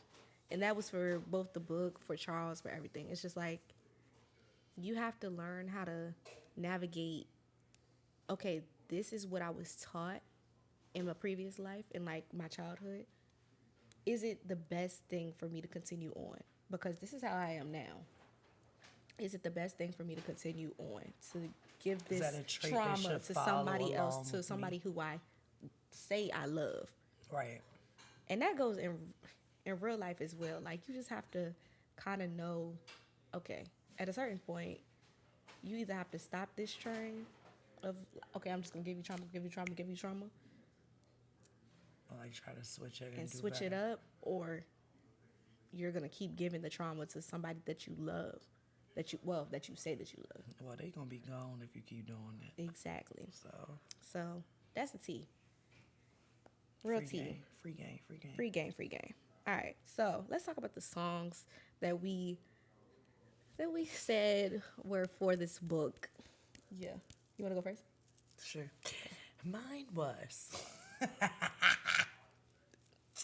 [SPEAKER 2] And that was for both the book, for Charles, for everything. It's just like you have to learn how to navigate, okay, this is what I was taught in my previous life, in like my childhood. Is it the best thing for me to continue on? Because this is how I am now. Is it the best thing for me to continue on? To give
[SPEAKER 1] Is
[SPEAKER 2] this
[SPEAKER 1] that a trait that
[SPEAKER 2] trauma
[SPEAKER 1] should
[SPEAKER 2] to
[SPEAKER 1] follow
[SPEAKER 2] somebody else,
[SPEAKER 1] along
[SPEAKER 2] to
[SPEAKER 1] with
[SPEAKER 2] somebody
[SPEAKER 1] me?
[SPEAKER 2] who I say I love.
[SPEAKER 1] Right.
[SPEAKER 2] And that goes in real life as well. Like you just have to kind of know, okay, at a certain point, you either have to stop this train of, okay, I'm just gonna give you trauma, give you trauma, give you trauma,
[SPEAKER 1] Or like try to switch it
[SPEAKER 2] and
[SPEAKER 1] do
[SPEAKER 2] switch it
[SPEAKER 1] better.
[SPEAKER 2] up, or you're gonna keep giving the trauma to somebody that you love, that you say that you love.
[SPEAKER 1] Well, they gonna be gone if you keep doing it.
[SPEAKER 2] Exactly.
[SPEAKER 1] So
[SPEAKER 2] So that's the tea. Real
[SPEAKER 1] free
[SPEAKER 2] tea.
[SPEAKER 1] game, free game, free game.
[SPEAKER 2] Free game, free game. All right. So let's talk about the songs that we said were for this book. Yeah. You wanna go first?
[SPEAKER 1] Sure. Mine was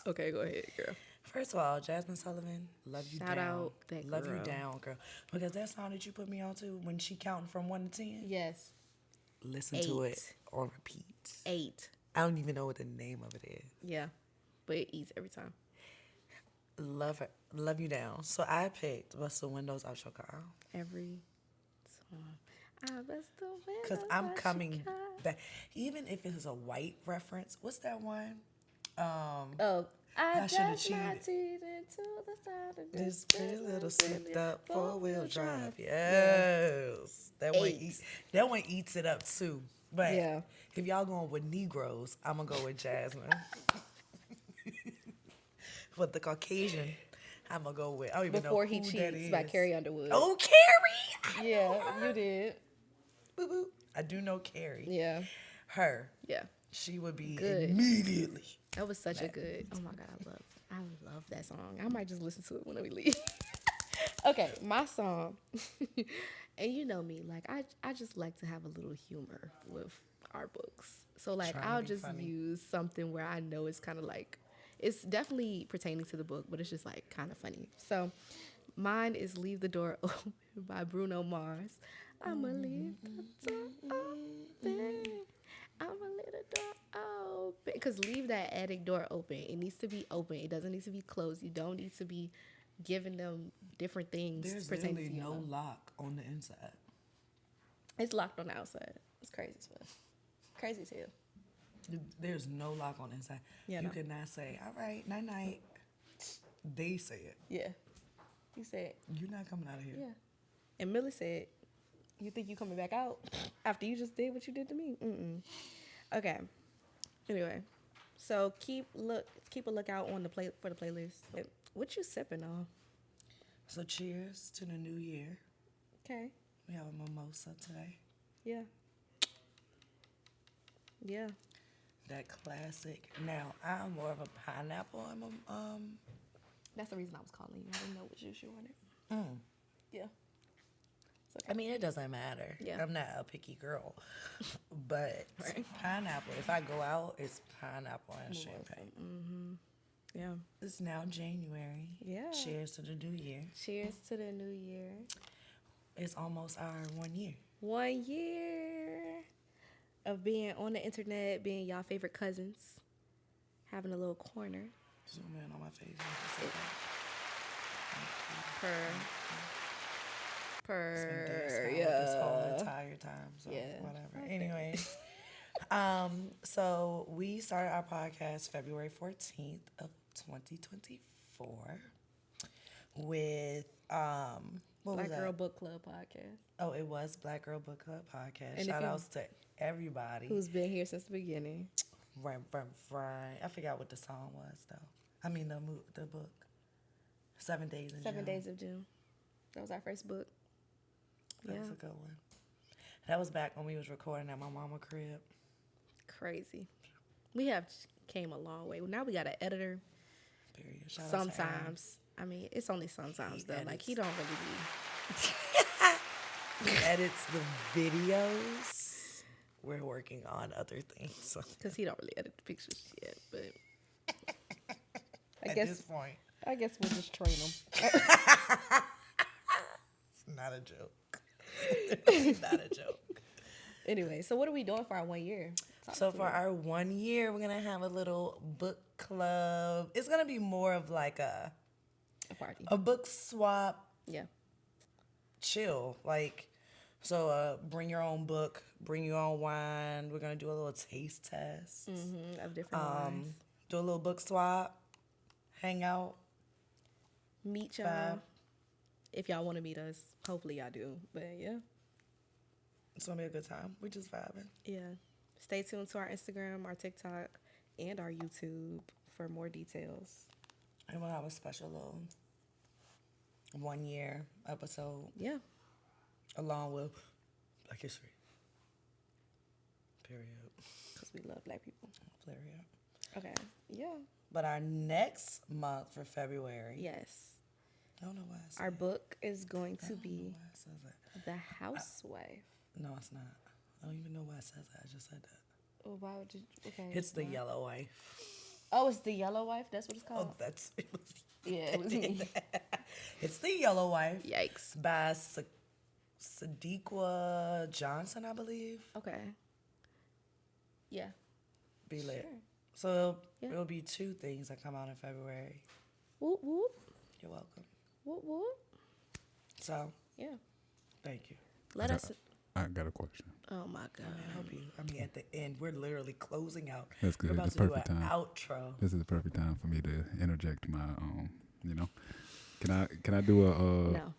[SPEAKER 2] Okay, go ahead, girl.
[SPEAKER 1] first of all, Jasmine Sullivan, love you
[SPEAKER 2] Shout
[SPEAKER 1] down.
[SPEAKER 2] out that
[SPEAKER 1] love you
[SPEAKER 2] girl.
[SPEAKER 1] down, girl. Because that song that you put me on to when she counting from 1 to 10,
[SPEAKER 2] Yes.
[SPEAKER 1] listen to it
[SPEAKER 2] 8.
[SPEAKER 1] on repeat.
[SPEAKER 2] 8.
[SPEAKER 1] I don't even know what the name of it is.
[SPEAKER 2] Yeah. But it eats every time.
[SPEAKER 1] Love her. Love you down. So I picked What's the Windows Out Your Car.
[SPEAKER 2] Every time. I bust the
[SPEAKER 1] Because
[SPEAKER 2] windows
[SPEAKER 1] I'm
[SPEAKER 2] out
[SPEAKER 1] coming
[SPEAKER 2] your car.
[SPEAKER 1] back. Even if it's a white reference, what's that one?
[SPEAKER 2] Oh, I
[SPEAKER 1] I should have
[SPEAKER 2] dashed my
[SPEAKER 1] cheated.
[SPEAKER 2] teeth into the side of
[SPEAKER 1] This
[SPEAKER 2] this
[SPEAKER 1] pretty little souped up four-wheel drive.
[SPEAKER 2] Yeah.
[SPEAKER 1] Yes.
[SPEAKER 2] Eight.
[SPEAKER 1] That one eats it up too. But
[SPEAKER 2] Yeah.
[SPEAKER 1] if y'all going with Negroes, I'm going to go with Jasmine. With the Caucasian, I'm going to go with, I don't even
[SPEAKER 2] Before
[SPEAKER 1] know
[SPEAKER 2] He
[SPEAKER 1] who that
[SPEAKER 2] Cheats
[SPEAKER 1] is.
[SPEAKER 2] by Carrie Underwood.
[SPEAKER 1] Oh, Carrie! I
[SPEAKER 2] Yeah,
[SPEAKER 1] know her.
[SPEAKER 2] you did.
[SPEAKER 1] Boo boo. I do know Carrie.
[SPEAKER 2] Yeah.
[SPEAKER 1] Her.
[SPEAKER 2] Yeah.
[SPEAKER 1] She would be
[SPEAKER 2] Good.
[SPEAKER 1] immediately.
[SPEAKER 2] That was such a good. Oh my god, I love that song. I might just listen to it when we leave. Okay, my song. And you know me, like I just like to have a little humor with our books. So like
[SPEAKER 1] Trying to
[SPEAKER 2] I'll
[SPEAKER 1] be
[SPEAKER 2] just
[SPEAKER 1] funny.
[SPEAKER 2] use something where I know it's kind of like it's definitely pertaining to the book, but it's just like kind of funny. So mine is "Leave the Door Open" by Bruno Mars. I'ma leave the door open. I'ma leave the door open. Because leave that attic door open. It needs to be open. It doesn't need to be closed. You don't need to be giving them different things
[SPEAKER 1] There's
[SPEAKER 2] pertaining
[SPEAKER 1] literally
[SPEAKER 2] to you.
[SPEAKER 1] no lock on the inside.
[SPEAKER 2] It's locked on the outside. It's crazy as well. Crazy as hell.
[SPEAKER 1] There's no lock on the inside.
[SPEAKER 2] Yeah,
[SPEAKER 1] You
[SPEAKER 2] no.
[SPEAKER 1] cannot say, all right, night night. They say it.
[SPEAKER 2] Yeah. He said,
[SPEAKER 1] You're not coming out of here.
[SPEAKER 2] yeah. And Millie said, you think you coming back out after you just did what you did to me? Mm-mm. Okay. Anyway, so keep a lookout on the for the playlist. What you sipping on?
[SPEAKER 1] So cheers to the new year.
[SPEAKER 2] Okay.
[SPEAKER 1] We have a mimosa today.
[SPEAKER 2] Yeah. Yeah.
[SPEAKER 1] That classic. Now, I'm more of a pineapple.
[SPEAKER 2] That's the reason I was calling you. I didn't know what juice you wanted. Yeah. It's okay.
[SPEAKER 1] I mean, it doesn't matter.
[SPEAKER 2] Yeah.
[SPEAKER 1] I'm not a picky girl. But
[SPEAKER 2] Right.
[SPEAKER 1] pineapple, if I go out, it's pineapple and champagne.
[SPEAKER 2] Yeah.
[SPEAKER 1] It's now January.
[SPEAKER 2] Yeah.
[SPEAKER 1] Cheers to the new year.
[SPEAKER 2] Cheers to the new year.
[SPEAKER 1] It's almost our 1 year.
[SPEAKER 2] 1 year of being on the internet, being y'all favorite cousins, having a little corner.
[SPEAKER 1] Zoom in on my face. It's been dead this whole entire time. So
[SPEAKER 2] Yeah.
[SPEAKER 1] whatever.
[SPEAKER 2] Okay.
[SPEAKER 1] Anyways. So we started our podcast February 14th of 2024 with what
[SPEAKER 2] Black
[SPEAKER 1] was that?
[SPEAKER 2] Girl Book Club podcast.
[SPEAKER 1] Oh, it was Black Girl Book Club podcast.
[SPEAKER 2] And if
[SPEAKER 1] Shout
[SPEAKER 2] you-
[SPEAKER 1] outs to everybody.
[SPEAKER 2] Who's been here since the beginning.
[SPEAKER 1] Right. I forgot what the song was though. I mean the book. 7 Days in
[SPEAKER 2] 7
[SPEAKER 1] June.
[SPEAKER 2] Days of June. That was our first book.
[SPEAKER 1] That was a good one. That was back when we was recording at my mama crib.
[SPEAKER 2] Crazy. We have came a long way. Now we got an editor.
[SPEAKER 1] Period. Shout out to Aaron.
[SPEAKER 2] Sometimes. I mean, it's only sometimes though. Like he don't really be.
[SPEAKER 1] He edits the videos. We're working on other things.
[SPEAKER 2] Because he don't really edit the pictures yet, but
[SPEAKER 1] At this point,
[SPEAKER 2] I guess we'll just train him.
[SPEAKER 1] it's not a joke. It's not a joke.
[SPEAKER 2] Anyway, so what are we doing for our 1 year? Talk
[SPEAKER 1] So
[SPEAKER 2] to
[SPEAKER 1] for
[SPEAKER 2] me.
[SPEAKER 1] our 1 year, we're gonna have a little book club. It's gonna be more of like
[SPEAKER 2] a party.
[SPEAKER 1] a book swap,
[SPEAKER 2] Yeah.
[SPEAKER 1] chill. Like, so bring your own book, bring your own wine. We're gonna do a little taste test.
[SPEAKER 2] Of different wines.
[SPEAKER 1] Do a little book swap, hang out.
[SPEAKER 2] Meet y'all.
[SPEAKER 1] Vibe.
[SPEAKER 2] If y'all want to meet us. Hopefully y'all do. But yeah.
[SPEAKER 1] It's gonna be a good time. We're just vibing.
[SPEAKER 2] Yeah. Stay tuned to our Instagram, our TikTok, and our YouTube for more details.
[SPEAKER 1] And we'll have a special little 1 year episode
[SPEAKER 2] Yeah.
[SPEAKER 1] along with Black History. Period.
[SPEAKER 2] Because we love black people.
[SPEAKER 1] Period.
[SPEAKER 2] Okay. Yeah.
[SPEAKER 1] But our next month for February,
[SPEAKER 2] Yes.
[SPEAKER 1] I don't know why I said
[SPEAKER 2] Our book is going
[SPEAKER 1] I
[SPEAKER 2] to
[SPEAKER 1] don't know
[SPEAKER 2] be
[SPEAKER 1] why it says that.
[SPEAKER 2] The Housewife.
[SPEAKER 1] No, it's not. I don't even know why it says that. I just said that.
[SPEAKER 2] Oh, why would you? Okay.
[SPEAKER 1] It's the
[SPEAKER 2] why?
[SPEAKER 1] Yellow Wife.
[SPEAKER 2] Oh, it's The Yellow Wife? That's what it's
[SPEAKER 1] Oh,
[SPEAKER 2] called?
[SPEAKER 1] that's it.
[SPEAKER 2] Yeah, it was me.
[SPEAKER 1] It's the Yellow Wife
[SPEAKER 2] Yikes.
[SPEAKER 1] by Sadiqa Johnson, I believe.
[SPEAKER 2] Okay. Yeah.
[SPEAKER 1] Be lit.
[SPEAKER 2] Sure.
[SPEAKER 1] So
[SPEAKER 2] Yeah.
[SPEAKER 1] it'll be 2 things that come out in February.
[SPEAKER 2] Whoop, whoop.
[SPEAKER 1] You're welcome.
[SPEAKER 2] Whoop, whoop.
[SPEAKER 1] So
[SPEAKER 2] Yeah.
[SPEAKER 1] thank you.
[SPEAKER 2] Let us.
[SPEAKER 3] I got a question.
[SPEAKER 2] Oh my
[SPEAKER 1] I
[SPEAKER 2] god.
[SPEAKER 1] hope you. I mean, at the end, we're literally closing out.
[SPEAKER 3] That's
[SPEAKER 1] We're
[SPEAKER 3] good.
[SPEAKER 1] about
[SPEAKER 3] The
[SPEAKER 1] to do an
[SPEAKER 3] perfect time.
[SPEAKER 1] outro.
[SPEAKER 3] This is the perfect time for me to interject my you know. Can I do a
[SPEAKER 2] No.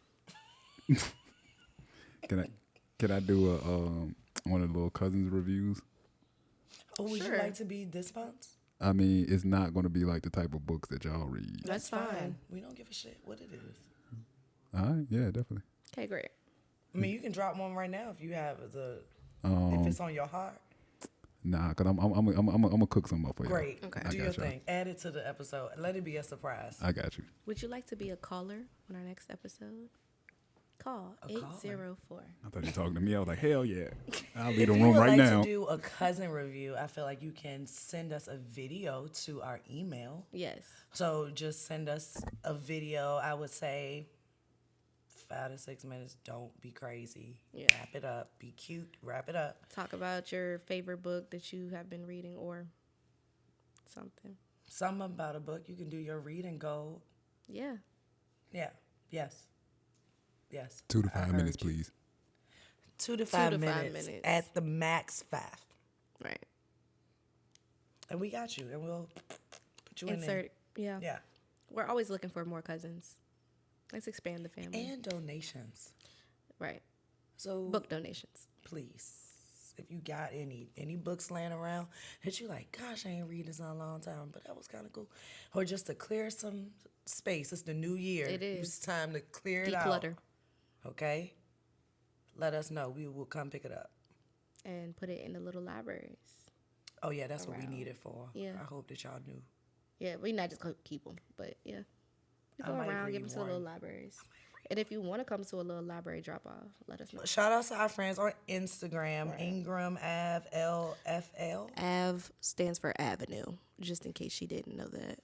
[SPEAKER 3] can I can I do a one of the little cousins reviews?
[SPEAKER 1] Oh, would you
[SPEAKER 2] Sure.
[SPEAKER 1] like to be this month?
[SPEAKER 3] I mean, it's not going to be like the type of books that y'all read.
[SPEAKER 2] That's fine.
[SPEAKER 1] We don't give a shit what it is.
[SPEAKER 3] All right, yeah, definitely.
[SPEAKER 2] Okay, great.
[SPEAKER 1] I mean, you can drop one right now if you have the if
[SPEAKER 3] Um,
[SPEAKER 1] it's on your heart.
[SPEAKER 3] nah, cause I'm gonna cook some up for y'all.
[SPEAKER 1] Great.
[SPEAKER 2] Okay.
[SPEAKER 3] I
[SPEAKER 1] Do
[SPEAKER 3] got
[SPEAKER 1] your
[SPEAKER 3] y'all.
[SPEAKER 1] thing. Add it to the episode. Let it be a surprise.
[SPEAKER 3] I got you.
[SPEAKER 2] Would you like to be a caller on our next episode? Call
[SPEAKER 1] A caller?
[SPEAKER 2] 804.
[SPEAKER 3] I thought you were talking to me. I was like, hell yeah, I'll leave
[SPEAKER 1] If
[SPEAKER 3] the
[SPEAKER 1] you
[SPEAKER 3] room
[SPEAKER 1] would
[SPEAKER 3] right
[SPEAKER 1] like
[SPEAKER 3] now.
[SPEAKER 1] to do a cousin review, I feel like you can send us a video to our email.
[SPEAKER 2] Yes.
[SPEAKER 1] So just send us a video. I would say 5 to 6 minutes. Don't be crazy.
[SPEAKER 2] Yeah.
[SPEAKER 1] Wrap it up. Be cute. Wrap it up.
[SPEAKER 2] Talk about your favorite book that you have been reading or something.
[SPEAKER 1] Something about a book. You can do your read and go.
[SPEAKER 2] Yeah.
[SPEAKER 1] Yeah. Yes. Yes.
[SPEAKER 3] 2 to
[SPEAKER 1] I
[SPEAKER 3] 5 minutes,
[SPEAKER 1] heard you.
[SPEAKER 3] please.
[SPEAKER 1] 2 to
[SPEAKER 2] 2
[SPEAKER 1] 5
[SPEAKER 2] to 5
[SPEAKER 1] minutes.
[SPEAKER 2] minutes.
[SPEAKER 1] At the max 5.
[SPEAKER 2] Right.
[SPEAKER 1] And we got you. And we'll put you in
[SPEAKER 2] Insert. Yeah.
[SPEAKER 1] there. Yeah.
[SPEAKER 2] We're always looking for more cousins. Let's expand the family.
[SPEAKER 1] And donations.
[SPEAKER 2] Right.
[SPEAKER 1] So
[SPEAKER 2] Book donations.
[SPEAKER 1] please, if you got any books laying around that you like, gosh, I ain't read this in a long time, but that was kind of cool. Or just to clear some space. It's the new year.
[SPEAKER 2] It is.
[SPEAKER 1] It's time to clear it
[SPEAKER 2] Declutter.
[SPEAKER 1] out. Okay? Let us know. We will come pick it up.
[SPEAKER 2] And put it in the little libraries.
[SPEAKER 1] Oh, yeah, that's what we
[SPEAKER 2] Around.
[SPEAKER 1] need it for.
[SPEAKER 2] Yeah.
[SPEAKER 1] I hope that y'all knew.
[SPEAKER 2] Yeah, we not just gonna keep them, but yeah. We
[SPEAKER 1] I
[SPEAKER 2] go
[SPEAKER 1] might
[SPEAKER 2] around, give
[SPEAKER 1] read
[SPEAKER 2] them to the little
[SPEAKER 1] one.
[SPEAKER 2] libraries. And if you want to come to a little library drop off, let us know.
[SPEAKER 1] Shout out to our friends on Instagram, Ingram Ave LFL.
[SPEAKER 2] Av stands for Avenue, just in case she didn't know that.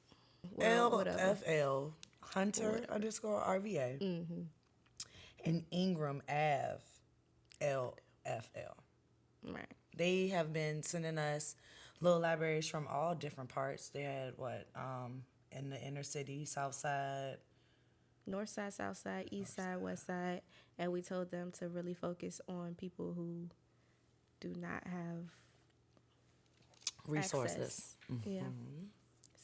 [SPEAKER 2] Well, whatever.
[SPEAKER 1] LFL Hunter underscore RVA.
[SPEAKER 2] Mm-hmm.
[SPEAKER 1] And Ingram Ave LFL.
[SPEAKER 2] Right.
[SPEAKER 1] They have been sending us little libraries from all different parts. They had in the inner city, south side.
[SPEAKER 2] North side, south side, east side, west side. And we told them to really focus on people who do not have
[SPEAKER 1] Resources.
[SPEAKER 2] access. Yeah.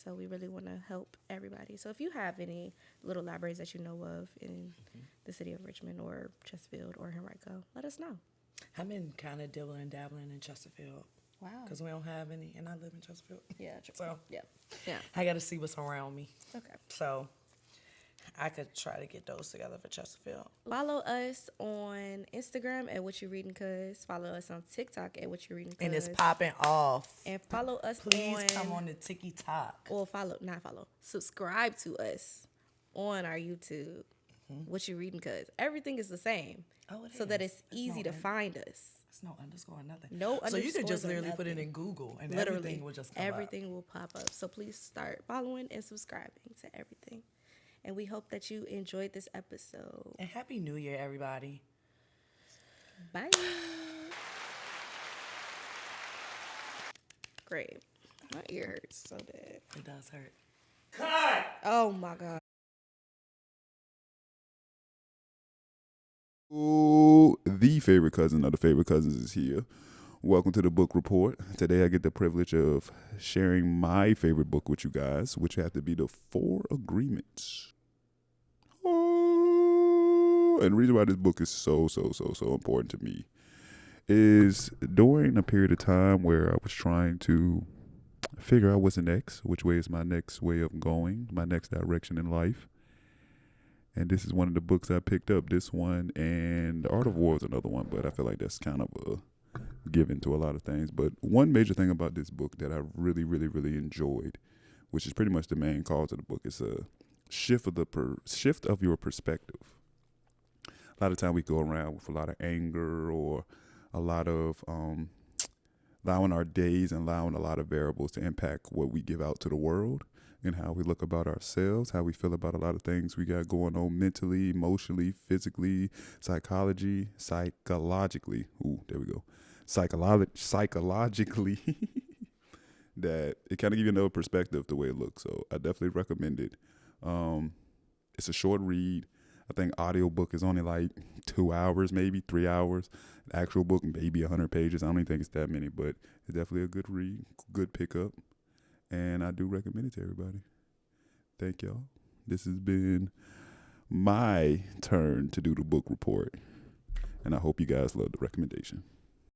[SPEAKER 2] So we really want to help everybody. So if you have any little libraries that you know of in the city of Richmond or Chesterfield or Henrico, let us know.
[SPEAKER 1] I've been kind of dabbling in Chesterfield
[SPEAKER 2] Wow.
[SPEAKER 1] because we don't have any, and I live in Chesterfield.
[SPEAKER 2] Yeah. True.
[SPEAKER 1] So
[SPEAKER 2] Yeah. Yeah.
[SPEAKER 1] I got to see what's around me.
[SPEAKER 2] Okay.
[SPEAKER 1] So I could try to get those together for Chesterfield.
[SPEAKER 2] Follow us on Instagram at WhatchuReadinCuz. Follow us on TikTok at WhatchuReadinCuz.
[SPEAKER 1] And it's popping off.
[SPEAKER 2] And follow us
[SPEAKER 1] Please
[SPEAKER 2] on...
[SPEAKER 1] come on the TikTok.
[SPEAKER 2] Or not follow. Subscribe to us on our YouTube. What You Reading Cuz. Everything is the same.
[SPEAKER 1] Oh, it
[SPEAKER 2] so that
[SPEAKER 1] is.
[SPEAKER 2] it's easy to find us.
[SPEAKER 1] It's no underscore, nothing.
[SPEAKER 2] No
[SPEAKER 1] So you could
[SPEAKER 2] underscores
[SPEAKER 1] just
[SPEAKER 2] or
[SPEAKER 1] literally put it
[SPEAKER 2] nothing.
[SPEAKER 1] in Google and
[SPEAKER 2] Literally.
[SPEAKER 1] everything will just come
[SPEAKER 2] Everything will pop up. So please start following and subscribing to everything. And we hope that you enjoyed this episode.
[SPEAKER 1] And Happy New Year, everybody.
[SPEAKER 2] Bye. Great. My ear hurts so bad.
[SPEAKER 1] It does hurt.
[SPEAKER 2] Oh my God.
[SPEAKER 3] Ooh, the favorite cousin of the favorite cousins is here. Welcome to the book report. Today I get the privilege of sharing my favorite book with you guys, which have to be the 4 Agreements. Oh, and the reason why this book is so important to me is during a period of time where I was trying to figure out what's next, which way is my next way of going, my next direction in life. And this is one of the books I picked up. This one and The Art of War is another one, but I feel like that's kind of a given to a lot of things. But one major thing about this book that I really enjoyed, which is pretty much the main cause of the book, is a shift of your perspective. A lot of time we go around with a lot of anger or a lot of allowing our days and allowing a lot of variables to impact what we give out to the world and how we look about ourselves, how we feel about a lot of things we got going on mentally, emotionally, physically, psychologically. Ooh, there we go. Psychologically, that it kind of give you another perspective the way it looks. So I definitely recommend it. It's a short read. I think audiobook is only like 2 hours, maybe 3 hours. The actual book, maybe 100 pages. I don't even think it's that many, but it's definitely a good read, good pickup. And I do recommend it to everybody. Thank y'all. This has been my turn to do the book report. And I hope you guys love the recommendation.